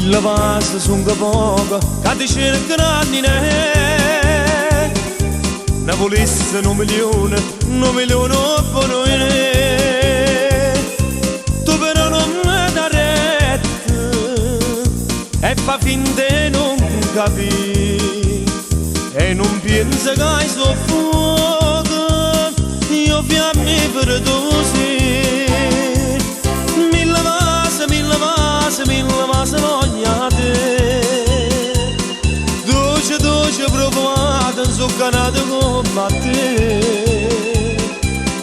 Mille vasi sono poco, che ti cercano anni ne. Ne volesse un milione per noi ne. Tu però non mi dai retta e fa finta di non capire. E non pensa che hai soffuoco, io fiamme per tu sì. Mille vasi voglia te. Dolce provata, zuccanata come te.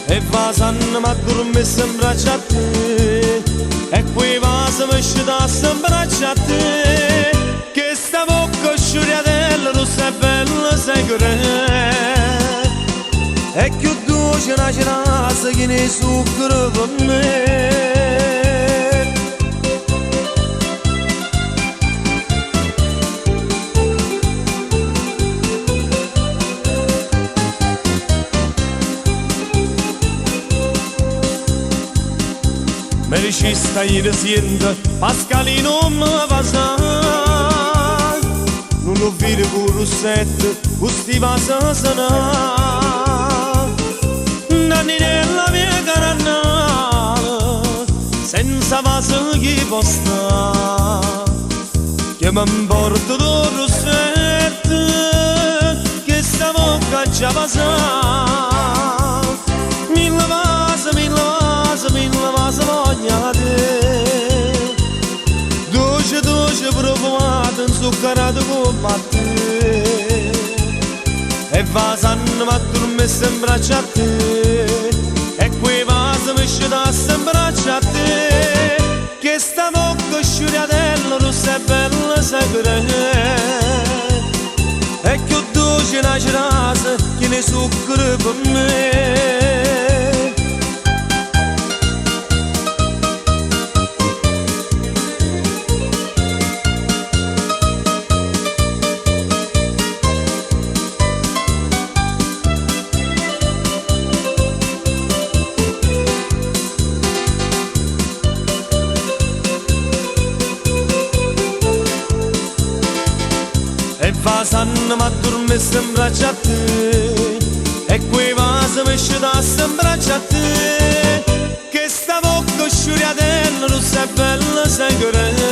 E vasanno mi addormesse in braccio a te. E quei vasi mi scedasse in braccio a te. Che sta bocca sciuriatella, rossa e bella sei grande. E più dolce una cerasa che ne zucchero per me. Me dicesta ieri sera, Pascalino mi va sa. Non ho visto con Rossetto, questi vasi sanà. Nanni nella mia carannale, senza vasi chi può stare. Che mi porto da Rossetto, che sta bocca già va sa. Mille vasi voglia te. Dolce provata, inzuccarata come te. E vasanno mi addormesse in braccio a te. E quei vasi mi scedasse in braccio a te. Che sta bocca sciuriatella, rossa e bella sei grande. E più dolce una cerasa che ne zucchero per me. E vasanno mi addormesse in braccio a te. E quei vasi mi scedasse in braccio a te. Che sta bocca sciuriatella, rossa e bella sei grande.